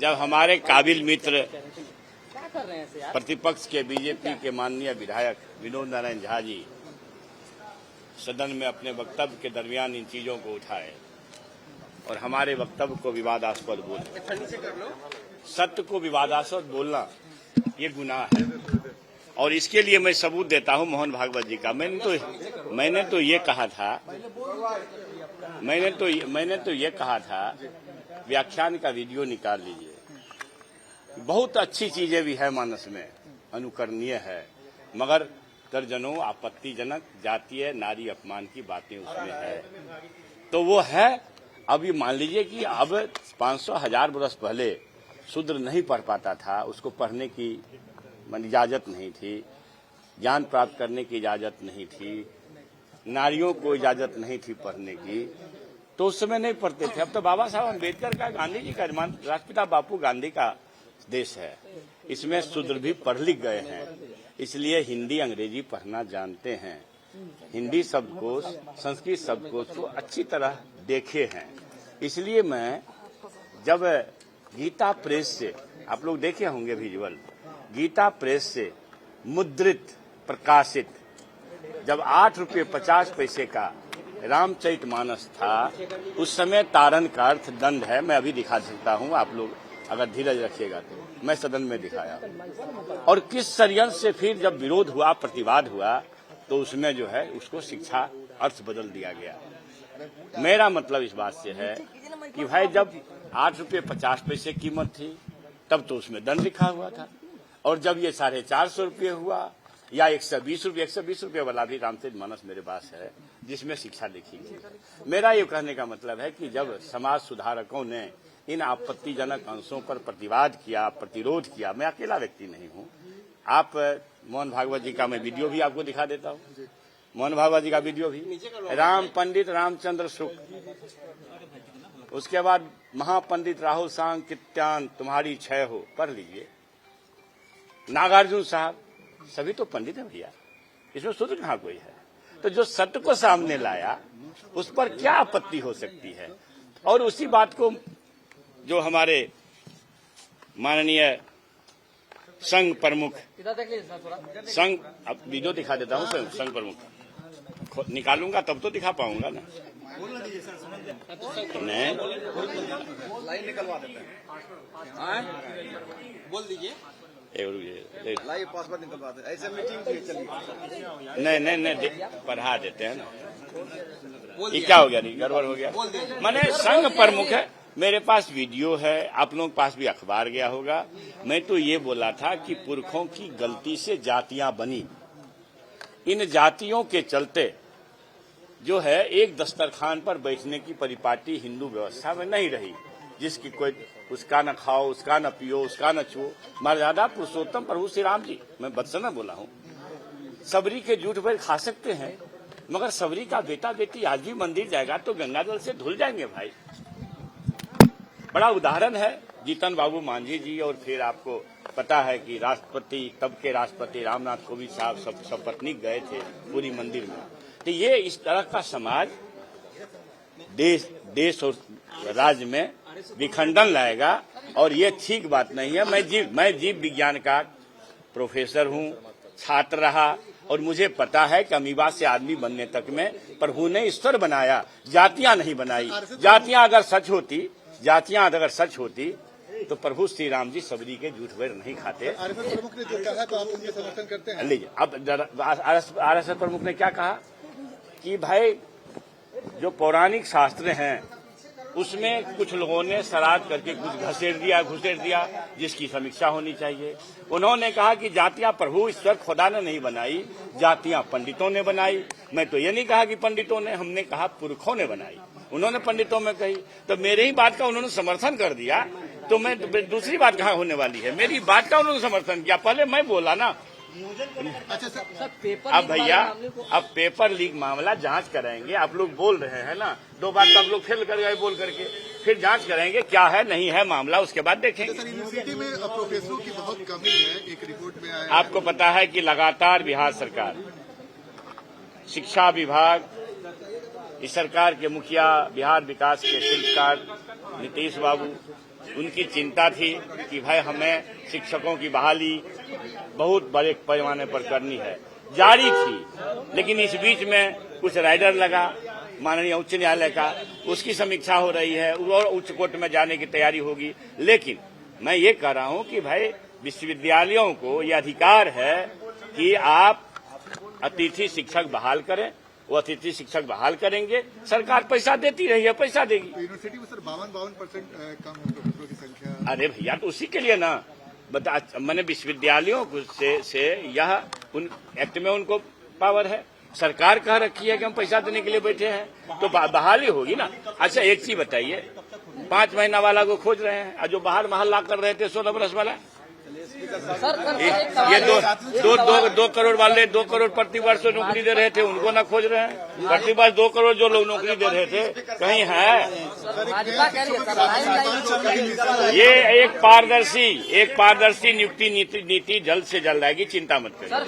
जब हमारे काबिल मित्र प्रतिपक्ष के बीजेपी के माननीय विधायक विनोद नारायण झा जी सदन में अपने वक्तव्य के दरमियान इन चीजों को उठाए और हमारे वक्तव्य को विवादास्पद बोले। सत्य को विवादास्पद बोलना ये गुनाह है और इसके लिए मैं सबूत देता हूं मोहन भागवत जी का। मैंने तो ये कहा था व्याख्यान का वीडियो निकाल लीजिए। बहुत अच्छी चीजें भी है मानस में, अनुकरणीय है, मगर दर्जनों आपत्तिजनक जातीय नारी अपमान की बातें उसमें है। तो वो है। अब ये मान लीजिए कि अब 500,000 वर्ष पहले शूद्र नहीं पढ़ पाता था, उसको पढ़ने की इजाजत नहीं थी, ज्ञान प्राप्त करने की इजाजत नहीं थी, नारियों को इजाजत नहीं थी पढ़ने की, तो उस समय नहीं पढ़ते थे। अब तो बाबा साहब अम्बेडकर का, गांधी जी का, राष्ट्रपिता बापू गांधी का देश है। इसमें शूद्र भी पढ़ लिख गए हैं, इसलिए हिंदी अंग्रेजी पढ़ना जानते हैं, हिंदी शब्दकोश संस्कृत शब्दकोश को अच्छी तरह देखे हैं। इसलिए मैं जब गीता प्रेस से, आप लोग देखे होंगे विजुअल, गीता प्रेस से मुद्रित प्रकाशित जब 8 रुपये 50 पैसे का रामचरितमानस था, उस समय तारण का अर्थ दंड है। मैं अभी दिखा सकता हूं, आप लोग अगर धीरज रखिएगा तो। मैं सदन में दिखाया और किस षड्यंत्र से फिर जब विरोध हुआ, प्रतिवाद हुआ, तो उसमें जो है उसको शिक्षा अर्थ बदल दिया गया। मेरा मतलब इस बात से है कि भाई जब 8 रुपये 50 पैसे कीमत थी तब तो उसमें दंड लिखा हुआ था, और जब ये 450 रुपये हुआ या 120 रुपये वाला भी रामचरितमानस मेरे पास है जिसमें शिक्षा लिखी गई। मेरा ये कहने का मतलब है कि जब समाज सुधारकों ने इन आपत्तिजनक अंशों पर प्रतिवाद किया, प्रतिरोध किया, मैं अकेला व्यक्ति नहीं हूं। आप मोहन भागवत जी का मैं वीडियो भी आपको दिखा देता हूं, मोहन भागवत जी का वीडियो भी, राम पंडित रामचंद्र शुक्ल, उसके बाद महापंडित राहुल सांग कित्यान तुम्हारी क्षय हो, पढ़ लीजिए। नागार्जुन साहब, सभी तो पंडित है भैया, इसमें शूद्र कहाँ कोई है? तो जो सत्य को सामने लाया उस पर क्या आपत्ति हो सकती है? और उसी बात को जो हमारे माननीय संघ प्रमुख, संघ, अब वीडियो दिखा देता हूँ, संघ प्रमुख निकालूंगा तब तो दिखा पाऊंगा ना। नहीं लाइन निकलवा देते हैं, बोल दीजिए, लाइव पासवर्ड निकलवा दे, ऐसे मीटिंग की चलिए। नहीं पढ़ा देते हैं ना। ये क्या हो गया? नहीं गड़बड़ हो गया। मैंने संघ प्रमुख है, मेरे पास वीडियो है, आप लोगों के पास भी अखबार गया होगा। मैं तो ये बोला था कि पुरखों की गलती से जातियां बनी, इन जातियों के चलते जो है एक दस्तरखान पर बैठने की परिपाटी हिंदू व्यवस्था में नहीं रही, जिसकी कोई उसका न खाओ, उसका न पियो, उसका न छुओ। मर्यादा पुरुषोत्तम प्रभु श्री राम जी, मैं बदसना बोला हूँ, सबरी के जूठ भर खा सकते हैं, मगर सबरी का बेटा बेटी आज भी मंदिर जाएगा तो गंगा जल से धुल जाएंगे भाई। बड़ा उदाहरण है जीतन बाबू मांझी जी, और फिर आपको पता है कि राष्ट्रपति, तब के राष्ट्रपति रामनाथ कोविंद साहब सब पत्नीक गए थे पूरी मंदिर में। तो ये इस तरह का समाज देश और राज्य में विखंडन लाएगा, और ये ठीक बात नहीं है। मैं जीव विज्ञान का प्रोफेसर हूँ, छात्र रहा, और मुझे पता है कि अमीबा से आदमी बनने तक में प्रभु ने ईश्वर बनाया, जातियां नहीं बनाई। जातियां अगर सच होती तो प्रभु श्री राम जी सबरी के जूठ भर नहीं खाते। प्रमुख ने जो कहा तो आप उनके समर्थन करते हैं? लीजिए, अब आरएसएस प्रमुख ने क्या कहा कि भाई जो पौराणिक शास्त्र हैं उसमें कुछ लोगों ने श्राद्ध करके कुछ घुसेड़ दिया जिसकी समीक्षा होनी चाहिए। उन्होंने कहा कि जातियां प्रभु ईश्वर खुदा ने नहीं बनाई, जातियां पंडितों ने बनाई। मैं तो ये नहीं कहा कि पंडितों ने, हमने कहा पुरखों ने बनाई, उन्होंने पंडितों में कही। तो मेरे ही बात का उन्होंने समर्थन कर दिया, तो मैं दूसरी बात कहाँ होने वाली है? मेरी बात का उन्होंने समर्थन किया, पहले मैं बोला ना। अच्छा सर, अब भैया, अब पेपर लीक मामला जांच कराएंगे। आप लोग बोल रहे हैं ना, 2 बार तो आप लोग फेल कर गए बोल करके, फिर जांच कराएंगे क्या है नहीं है मामला, उसके बाद देखेंगे। सर, यूनिवर्सिटी में प्रोफेसरों की बहुत कमी है, एक रिपोर्ट में आया। आपको पता है कि लगातार बिहार सरकार, शिक्षा विभाग, इस सरकार के मुखिया, बिहार विकास के शिल्पकार नीतीश बाबू, उनकी चिंता थी कि भाई हमें शिक्षकों की बहाली बहुत बड़े पैमाने पर करनी है, जारी थी। लेकिन इस बीच में कुछ राइडर लगा माननीय उच्च न्यायालय का, उसकी समीक्षा हो रही है और उच्च कोर्ट में जाने की तैयारी होगी। लेकिन मैं ये कह रहा हूं कि भाई विश्वविद्यालयों को ये अधिकार है कि आप अतिथि शिक्षक बहाल करें, वो अतिथि शिक्षक बहाल करेंगे, सरकार पैसा देती रही है, पैसा देगी। तो यूनिवर्सिटी में सर 52% कम है प्रोफेसरों की संख्या। अरे भैया तो उसी के लिए ना बता, मैंने विश्वविद्यालयों से यह उन एक्ट में उनको पावर है, सरकार कह रखी है कि हम पैसा देने के लिए बैठे हैं तो बहाली होगी ना। अच्छा एक चीज बताइए, 5 महीना वाला को खोज रहे हैं और जो बाहर महल्ला कर रहे थे 16 बरस वाला, ये दो करोड़ वाले 2 करोड़ प्रति वर्ष नौकरी दे रहे थे उनको ना खोज रहे हैं। प्रति वर्ष 2 करोड़ जो लोग नौकरी दे रहे थे कहीं है। ये एक पारदर्शी नियुक्ति नीति जल्द से जल्द आएगी, चिंता मत करिए।